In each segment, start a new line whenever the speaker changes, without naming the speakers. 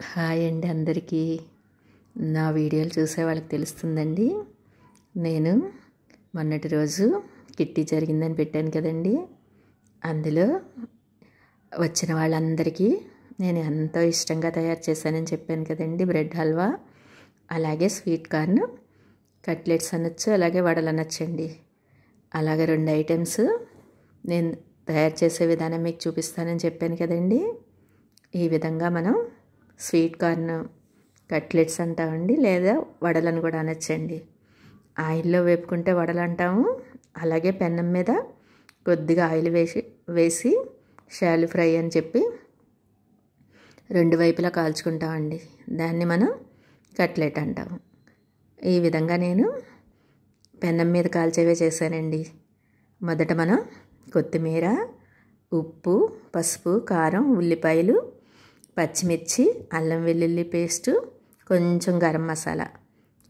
Hi అండి అందరికీ. నా వీడియోలు చూసే వాళ్ళకి తెలుస్తుందండి. నేను మొన్నటి రోజు కిట్టి జరిగిందని పెట్టాను కదండి. అందులో వచ్చిన వాళ్ళందరికీ నేను ఎంతో ఇష్టంగా తయారు చేశానని చెప్పాను కదండి. బ్రెడ్ హల్వా, అలాగే స్వీట్ కార్న్ కట్లెట్స్ అనొచ్చు, అలాగే వడలు అనొచ్చండి. అలాగే 2 ఐటమ్స్ నేను తయారు చేసే విధానం మీకు చూపిస్తానని చెప్పాను కదండి. ఈ విధంగా మనం స్వీట్ కార్న్ కట్లెట్స్ అంటామండి, లేదా వడలను కూడా అనొచ్చండి. ఆయిల్లో వేపుకుంటే వడలు అంటాము. అలాగే పెనం మీద కొద్దిగా ఆయిల్ వేసి షాలో ఫ్రై అని చెప్పి 2 వైపులా కాల్చుకుంటామండి. దాన్ని మనం కట్లెట్ అంటాము. ఈ విధంగా నేను పెనం మీద కాల్చేవే చేశానండి. మొదట మనం కొత్తిమీర, ఉప్పు, పసుపు, కారం, ఉల్లిపాయలు, పచ్చిమిర్చి, అల్లం వెల్లుల్లి పేస్టు, కొంచెం గరం మసాలా,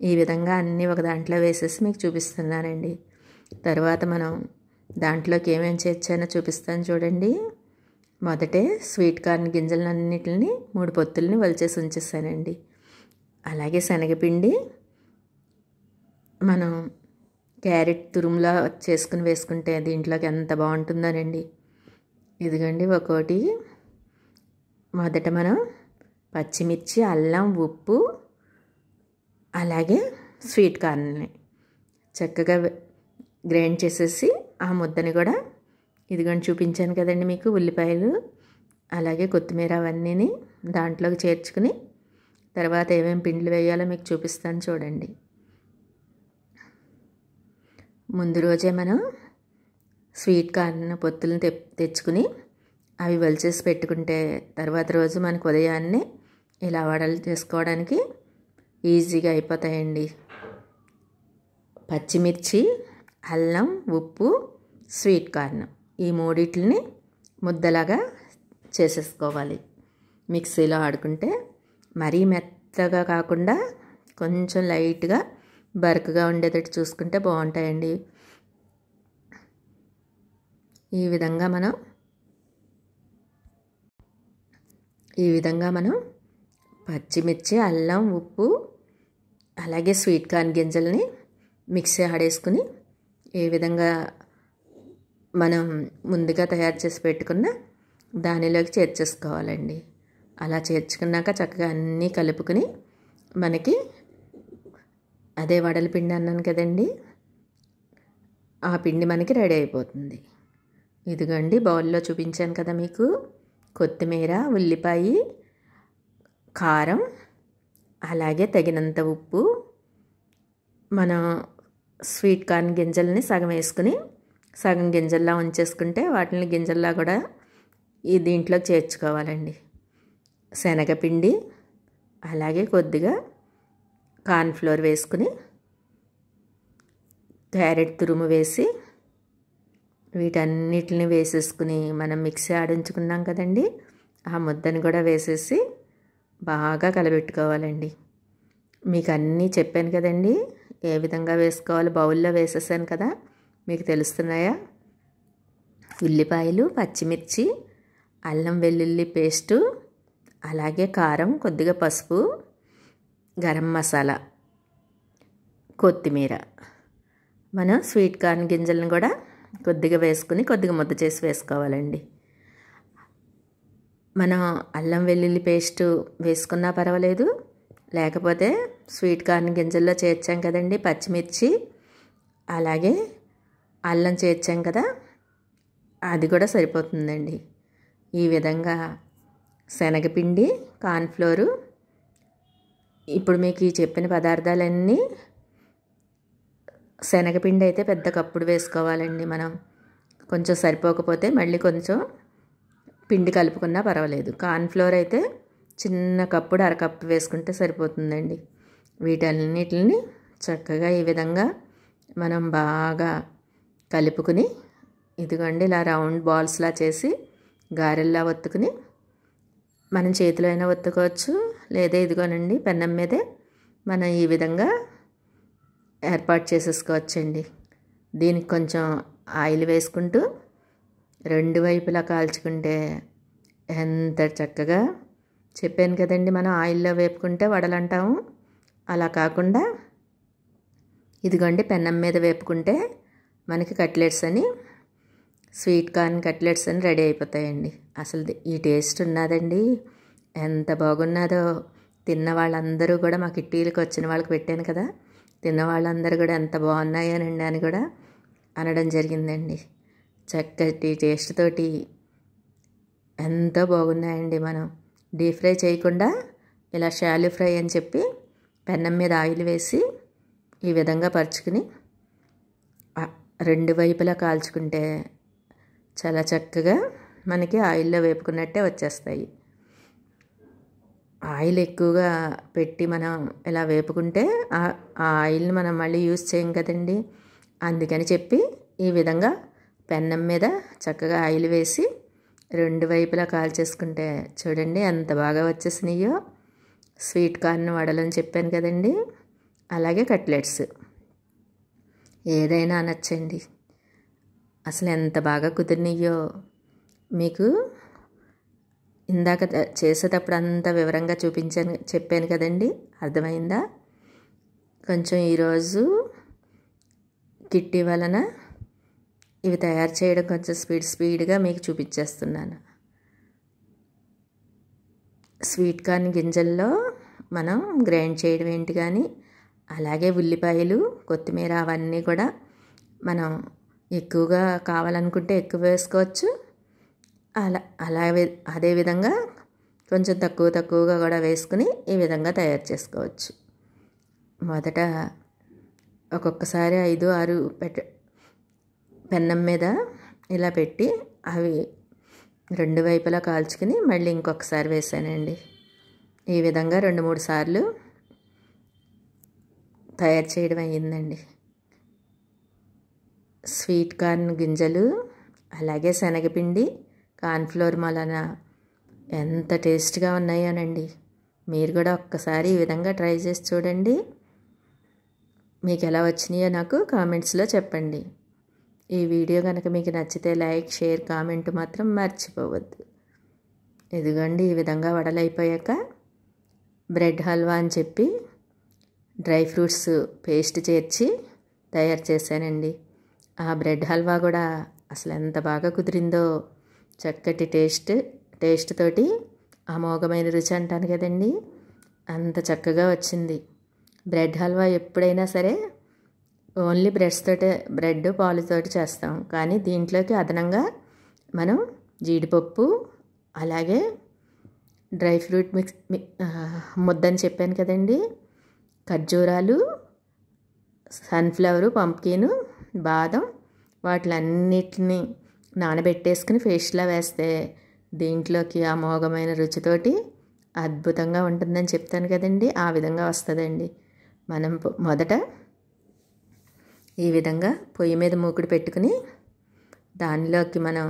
ఈ విధంగా అన్నీ ఒక దాంట్లో వేసేసి మీకు చూపిస్తున్నానండి. తర్వాత మనం దాంట్లోకి ఏమేమి చేర్చానో చూపిస్తాను చూడండి. మొదటే స్వీట్ కార్న్ గింజలన్నిటిని 3 పొత్తుల్ని వలిచేసి ఉంచేసానండి. అలాగే శనగపిండి మనం క్యారెట్ తురుములా చేసుకుని వేసుకుంటే దీంట్లోకి ఎంత బాగుంటుందోనండి. ఇదిగోండి ఒక్కోటి. మొదట మనం పచ్చిమిర్చి, అల్లం, ఉప్పు, అలాగే స్వీట్ కార్న్ని చక్కగా గ్రైండ్ చేసేసి ఆ ముద్దని కూడా ఇదిగోండి చూపించాను కదండి మీకు. ఉల్లిపాయలు అలాగే కొత్తిమీర అవన్నీని దాంట్లోకి చేర్చుకుని తర్వాత ఏమేమి పిండిలు వేయాలో మీకు చూపిస్తాను చూడండి. ముందు రోజే మనం స్వీట్ కార్న్ పొత్తులను తెచ్చుకుని అవి వలిచేసి పెట్టుకుంటే తర్వాత రోజు మనకు ఉదయాన్నే ఇలా వడలు చేసుకోవడానికి ఈజీగా అయిపోతాయండి. పచ్చిమిర్చి, అల్లం, ఉప్పు, స్వీట్ కార్న్ ఈ మూడిటిని ముద్దలాగా చేసేసుకోవాలి. మిక్సీలో ఆడుకుంటే మరీ మెత్తగా కాకుండా కొంచెం లైట్గా బరకగా ఉండేటట్టు చూసుకుంటే బాగుంటాయండి. ఈ విధంగా మనం పచ్చిమిర్చి, అల్లం, ఉప్పు, అలాగే స్వీట్ కార్న్ గింజల్ని మిక్సీ ఆడేసుకుని ఏ విధంగా మనం ముందుగా తయారు చేసి పెట్టుకున్న దానిలోకి చేర్చేసుకోవాలండి. అలా చేర్చుకున్నాక చక్కగా అన్నీ కలుపుకుని మనకి అదే వడల పిండి అన్నాను కదండి, ఆ పిండి మనకి రెడీ అయిపోతుంది. ఇదిగోండి బౌల్లో చూపించాను కదా మీకు. కొత్తిమీర, ఉల్లిపాయ, కారం, అలాగే తగినంత ఉప్పు, మనం స్వీట్ కార్న్ గింజల్ని సగం వేసుకుని సగం గింజల్లా ఉంచేసుకుంటే వాటిని గింజల్లా కూడా ఈ దీంట్లో చేర్చుకోవాలండి. శనగపిండి అలాగే కొద్దిగా కార్న్ఫ్లోర్ వేసుకుని క్యారెట్ తురుము వేసి వీటన్నిటిని వేసేసుకుని మనం మిక్సీ ఆడించుకున్నాం కదండి, ఆ ముద్దని కూడా వేసేసి బాగా కలబెట్టుకోవాలండి. మీకు అన్నీ చెప్పాను కదండి ఏ విధంగా వేసుకోవాలి. బౌల్లో వేసేసాను కదా, మీకు తెలుస్తున్నాయా? ఉల్లిపాయలు, పచ్చిమిర్చి, అల్లం వెల్లుల్లి పేస్టు, అలాగే కారం, కొద్దిగా పసుపు, గరం మసాలా, కొత్తిమీర, మనం స్వీట్ కార్న్ గింజలను కూడా కొద్దిగా వేసుకుని కొద్దిగా ముద్ద చేసి వేసుకోవాలండి. మనం అల్లం వెల్లుల్లి పేస్టు వేసుకున్నా పర్వాలేదు, లేకపోతే స్వీట్ కార్న్ గింజల్లో చేర్చాం కదండి పచ్చిమిర్చి, అలాగే అల్లం చేర్చాం కదా, అది కూడా సరిపోతుందండి. ఈ విధంగా శనగపిండి, కార్న్ఫ్లోరు, ఇప్పుడు మీకు ఈ చెప్పిన పదార్థాలన్నీ శనగపిండి అయితే పెద్ద కప్పుడు వేసుకోవాలండి. మనం కొంచెం సరిపోకపోతే మళ్ళీ కొంచెం పిండి కలుపుకున్నా పర్వాలేదు. కార్న్ఫ్లోర్ అయితే చిన్న కప్పుడు అరకప్పు వేసుకుంటే సరిపోతుందండి. వీటన్నిటిని చక్కగా ఈ విధంగా మనం బాగా కలుపుకుని ఇదిగోండి ఇలా రౌండ్ బాల్స్లా చేసి గారెల్లా ఒత్తుకుని మనం చేతిలో అయినా ఒత్తుకోవచ్చు, లేదా ఇదిగోనండి పెనం మీదే మనం ఈ విధంగా ఏర్పాటు చేసేసుకోవచ్చండి. దీనికి కొంచెం ఆయిల్ వేసుకుంటూ 2 వైపులా కాల్చుకుంటే ఎంత చక్కగా చెప్పాను కదండి, మనం ఆయిల్లో వేపుకుంటే వడలు అంటాము. అలా కాకుండా ఇదిగోండి పెన్నం మీద వేపుకుంటే మనకి కట్లెట్స్ అని, స్వీట్ కార్న్ కట్లెట్స్ అని రెడీ అయిపోతాయండి. అసలు ఈ టేస్ట్ ఉన్నదండి, ఎంత బాగున్నదో. తిన్న వాళ్ళందరూ కూడా, మా కిట్టీలకు వచ్చిన వాళ్ళకి పెట్టాను కదా, తిన్న వాళ్ళందరూ కూడా ఎంత బాగున్నాయోనండి అని కూడా అనడం జరిగిందండి. చక్కటి టేస్ట్ తోటి ఎంతో బాగున్నాయండి. మనం డీప్ ఫ్రై చేయకుండా ఇలా షాలో ఫ్రై అని చెప్పి పెన్నం మీద ఆయిల్ వేసి ఈ విధంగా పరుచుకుని రెండు వైపులా కాల్చుకుంటే చాలా చక్కగా మనకి ఆయిల్లో వేపుకున్నట్టే వచ్చేస్తాయి. ఆయిల్ ఎక్కువగా పెట్టి మనం ఇలా వేపుకుంటే ఆ ఆయిల్ని మనం మళ్ళీ యూజ్ చేయం కదండి. అందుకని చెప్పి ఈ విధంగా పెన్నం మీద చక్కగా ఆయిల్ వేసి రెండు వైపులా కాల్చేసుకుంటే చూడండి ఎంత బాగా వచ్చేసినాయో. స్వీట్ కార్న్ వడలు అని చెప్పాను కదండి, అలాగే కట్లెట్స్ ఏదైనా అనొచ్చండి. అసలు ఎంత బాగా కుదిరినాయో. మీకు ఇందాక చేసేటప్పుడు అంత వివరంగా చెప్పాను కదండి, అర్థమైందా? కొంచెం ఈరోజు కిట్టి వలన ఇవి తయారు చేయడం కొంచెం స్పీడ్గా మీకు చూపించేస్తున్నాను. స్వీట్ కార్న్ గింజల్లో మనం గ్రైండ్ చేయడం ఏంటి కానీ, అలాగే ఉల్లిపాయలు, కొత్తిమీర అవన్నీ కూడా మనం ఎక్కువగా కావాలనుకుంటే ఎక్కువ వేసుకోవచ్చు. అదేవిధంగా కొంచెం తక్కువగా కూడా వేసుకుని ఈ విధంగా తయారు చేసుకోవచ్చు. మొదట ఒక్కొక్కసారి 5-6 పెన్నం మీద ఇలా పెట్టి అవి రెండు వైపులా కాల్చుకుని మళ్ళీ ఇంకొకసారి వేసానండి. ఈ విధంగా 2-3 సార్లు తయారు చేయడం అయ్యిందండి. స్వీట్ కార్న్ గింజలు అలాగే శనగపిండి, కార్న్ఫ్లోర్ వలన ఎంత టేస్ట్గా ఉన్నాయోనండి. మీరు కూడా ఒక్కసారి ఈ విధంగా ట్రై చేసి చూడండి. మీకు ఎలా వచ్చినాయో నాకు కామెంట్స్లో చెప్పండి. ఈ వీడియో కనుక మీకు నచ్చితే లైక్, షేర్, కామెంట్ మాత్రం మర్చిపోవద్దు. ఇదిగోండి ఈ విధంగా వడలు అయిపోయాక బ్రెడ్ హల్వా అని చెప్పి డ్రై ఫ్రూట్స్ పేస్ట్ చేర్చి తయారు చేశానండి. ఆ బ్రెడ్ హల్వా కూడా అసలు ఎంత బాగా కుదిరిందో. చక్కటి టేస్ట్ తోటి అమోఘమైన రుచి అంటాను కదండి, అంత చక్కగా వచ్చింది. బ్రెడ్ హల్వా ఎప్పుడైనా సరే ఓన్లీ బ్రెడ్ పాలుతోటి చేస్తాం, కానీ దీంట్లోకి అదనంగా మనం జీడిపప్పు, అలాగే డ్రై ఫ్రూట్ ముద్దని చెప్పాను కదండి, ఖర్జూరాలు, సన్ఫ్లవరు, పంప్కిన్, బాదం వాటిలన్నిటిని నానబెట్టేసుకుని పేస్ట్లా వేస్తే దీంట్లోకి అమోఘమైన రుచితోటి అద్భుతంగా ఉంటుందని చెప్తాను కదండి. ఆ విధంగా వస్తుందండి. మనం మొదట ఈ విధంగా పొయ్యి మీద మూకుడు పెట్టుకుని దానిలోకి మనం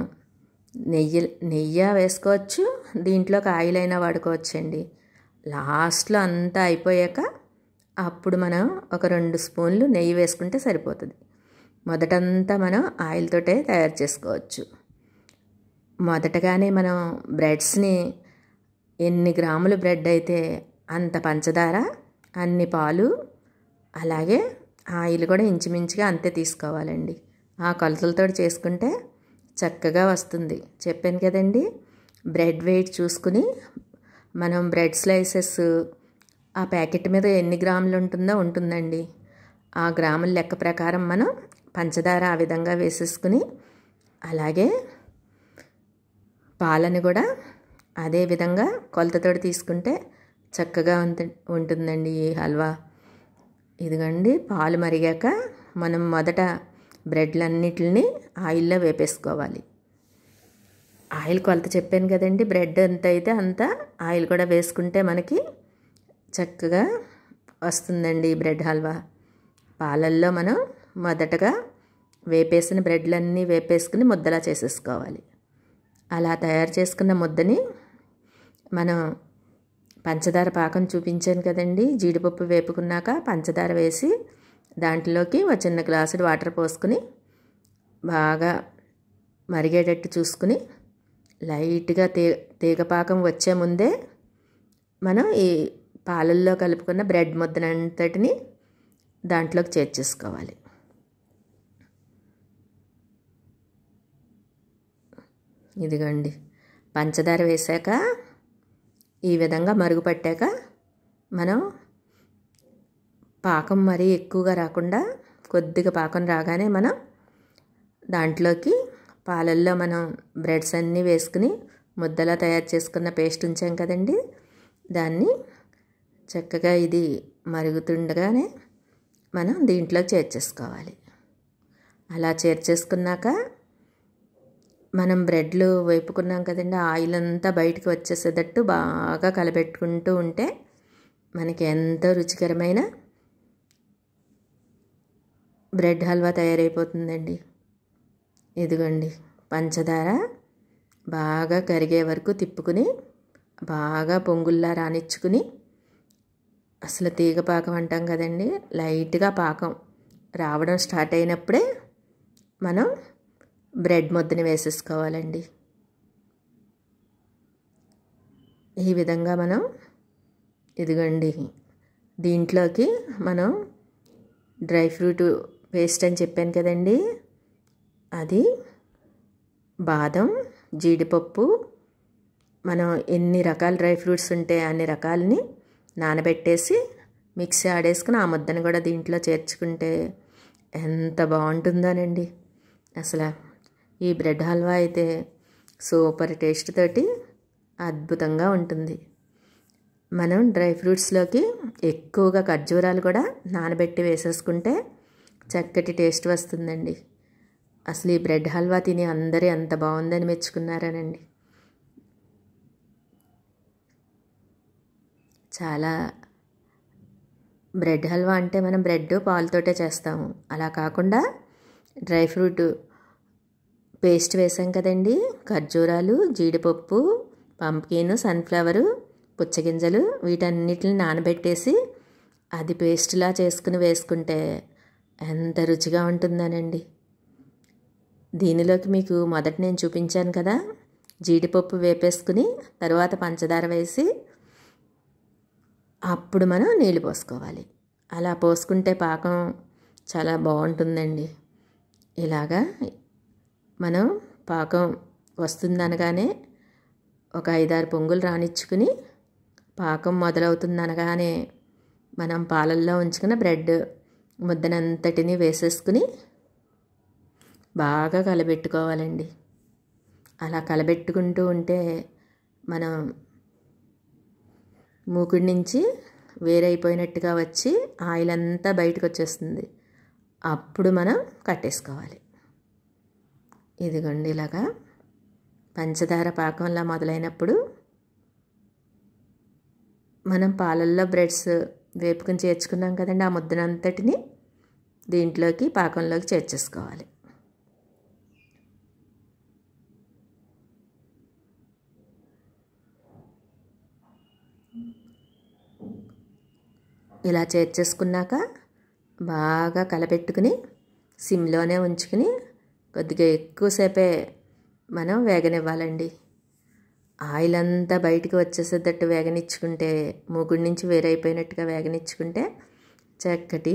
నెయ్యి వేసుకోవచ్చు, దీంట్లోకి ఆయిల్ అయినా వాడుకోవచ్చండి. లాస్ట్లో అంతా అయిపోయాక అప్పుడు మనం ఒక 2 స్పూన్లు నెయ్యి వేసుకుంటే సరిపోతుంది. మొదటంతా మనం ఆయిల్తోటే తయారు చేసుకోవచ్చు. మొదటగానే మనం బ్రెడ్స్ని ఎన్ని గ్రాములు బ్రెడ్ అయితే అంత పంచదార, అన్ని పాలు, అలాగే ఆయిల్ కూడా ఇంచుమించుగా అంతే తీసుకోవాలండి. ఆ కొలతలతో చేసుకుంటే చక్కగా వస్తుంది. చెప్పాను కదండి, బ్రెడ్ వెయిట్ చూసుకుని మనం బ్రెడ్ స్లైసెస్ ఆ ప్యాకెట్ మీద ఎన్ని గ్రాములు ఉంటుందండి. ఆ గ్రాముల లెక్క ప్రకారం మనం పంచదార ఆ విధంగా వేసేసుకుని, అలాగే పాలను కూడా అదే విధంగా కొలతతోటి తీసుకుంటే చక్కగా ఉంటుందండి ఈ హల్వా. ఇదిగోండి పాలు మరిగాక మనం మొదట బ్రెడ్లన్నిటిని ఆయిల్లో వేపేసుకోవాలి. ఆయిల్ కొలత చెప్పాను కదండి, బ్రెడ్ ఎంత అయితే అంత ఆయిల్ కూడా వేసుకుంటే మనకి చక్కగా వస్తుందండి బ్రెడ్ హల్వా. పాలల్లో మనం మొదటగా వేపేసిన బ్రెడ్లన్నీ వేపేసుకుని ముద్దలా చేసేసుకోవాలి. అలా తయారు చేసుకున్న ముద్దని మనం పంచదార పాకం చూపించాను కదండి, జీడిపప్పు వేపుకున్నాక పంచదార వేసి దాంట్లోకి ఒక చిన్న గ్లాసుడు వాటర్ పోసుకుని బాగా మరిగేటట్టు చూసుకుని లైట్గా తీగ పాకం వచ్చే ముందే మనం ఈ పాలల్లో కలుపుకున్న బ్రెడ్ ముద్దనంతటిని దాంట్లోకి చేర్చేసుకోవాలి. ఇదిగోండి, పంచదార వేసాక ఈ విధంగా మరుగుపట్టాక మనం పాకం మరీ ఎక్కువగా రాకుండా కొద్దిగా పాకం రాగానే మనం దాంట్లోకి పాలల్లో మనం బ్రెడ్స్ అన్నీ వేసుకుని ముద్దలా తయారు చేసుకున్న పేస్ట్ ఉంచాం కదండి, దాన్ని చక్కగా ఇది మరుగుతుండగానే మనం దీంట్లోకి చేర్చేసుకోవాలి. అలా చేర్చేసుకున్నాక మనం బ్రెడ్లు వేపుకున్నాం కదండి, ఆయిల్ అంతా బయటికి వచ్చేసేటట్టు బాగా కలబెట్టుకుంటూ ఉంటే మనకి ఎంతో రుచికరమైన బ్రెడ్ హల్వా తయారైపోతుందండి. ఇదిగోండి, పంచదార బాగా కరిగే వరకు తిప్పుకుని బాగా పొంగుల్లా రానిచ్చుకుని, అసలు తీగ పాకం అంటాం కదండి, లైట్గా పాకం రావడం స్టార్ట్ అయినప్పుడే మనం బ్రెడ్ ముద్దని వేసేసుకోవాలండి. ఈ విధంగా మనం ఇదిగోండి, దీంట్లోకి మనం డ్రై ఫ్రూట్ పేస్ట్ అని చెప్పాను కదండి, అది బాదం, జీడిపప్పు, మనం ఎన్ని రకాల డ్రై ఫ్రూట్స్ ఉంటే అన్ని రకాలని నానబెట్టేసి మిక్సీ ఆడేసుకుని ఆ ముద్దని కూడా దీంట్లో చేర్చుకుంటే ఎంత బాగుంటుందోనండి. అసలు ఈ బ్రెడ్ హల్వా అయితే సూపర్ టేస్ట్ తోటి అద్భుతంగా ఉంటుంది. మనం డ్రై ఫ్రూట్స్లోకి ఎక్కువగా ఖర్జూరాలు కూడా నానబెట్టి వేసేసుకుంటే చక్కటి టేస్ట్ వస్తుందండి. అసలు ఈ బ్రెడ్ హల్వా తిని అందరూ ఎంత బాగుందని మెచ్చుకున్నారనండి. చాలా బ్రెడ్ హల్వా అంటే మనం బ్రెడ్ పాలతోటే చేస్తాము, అలా కాకుండా డ్రై ఫ్రూట్ పేస్ట్ వేసాం కదండి, ఖర్జూరాలు, జీడిపప్పు, పంప్కిన్, సన్ఫ్లవరు, పుచ్చగింజలు వీటన్నిటిని నానబెట్టేసి అది పేస్ట్లా చేసుకుని వేసుకుంటే ఎంత రుచిగా ఉంటుందనండి. దీనిలోకి మీకు మొదట నేను చూపించాను కదా, జీడిపప్పు వేపేసుకుని తర్వాత పంచదార వేసి అప్పుడు మనం నీళ్ళు పోసుకోవాలి. అలా పోసుకుంటే పాకం చాలా బాగుంటుందండి. ఇలాగా మనం పాకం వస్తుందనగానే ఒక 5-6 పొంగులు రానిచ్చుకుని పాకం మొదలవుతుందనగానే మనం పాలల్లో ఉంచుకున్న బ్రెడ్ ముద్దనంతటిని వేసేసుకుని బాగా కలబెట్టుకోవాలండి. అలా కలబెట్టుకుంటూ ఉంటే మనం మూకుడి నుంచి వేరైపోయినట్టుగా వచ్చి ఆయిల్ అంతా బయటకు వచ్చేస్తుంది. అప్పుడు మనం కట్టేసుకోవాలి. ఇదిగోండి, ఇలాగా పంచదార పాకంలా మొదలైనప్పుడు మనం పాలల్లో బ్రెడ్స్ వేపుకుని చేర్చుకున్నాం కదండి, ఆ ముద్దనంతటిని దీంట్లోకి పాకంలోకి చేర్చేసుకోవాలి. ఇలా చేర్చేసుకున్నాక బాగా కలపెట్టుకుని సిమ్లోనే ఉంచుకుని కొద్దిగా ఎక్కువసేపే మనం వేగనివ్వాలండి. ఆయిల్ అంతా బయటికి వచ్చేసేటట్టు వేగనిచ్చుకుంటే, మూగుడి నుంచి వేరైపోయినట్టుగా వేగనిచ్చుకుంటే చక్కటి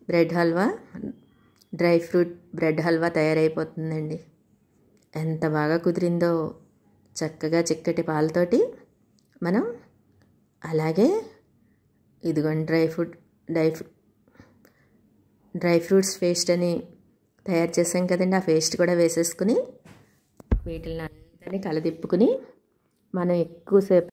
bread halwa, dry fruit bread halwa తయారైపోతుందండి. ఎంత బాగా కుదిరిందో, చక్కగా చిక్కటి పాలతోటి మనం అలాగే ఇదిగోండి డ్రై ఫ్రూట్స్ పేస్ట్ అని తయారు చేసాం కదండి, ఆ పేస్ట్ కూడా వేసేసుకుని వీటిని అంతా కలదిప్పుకుని మనం ఎక్కువసేపు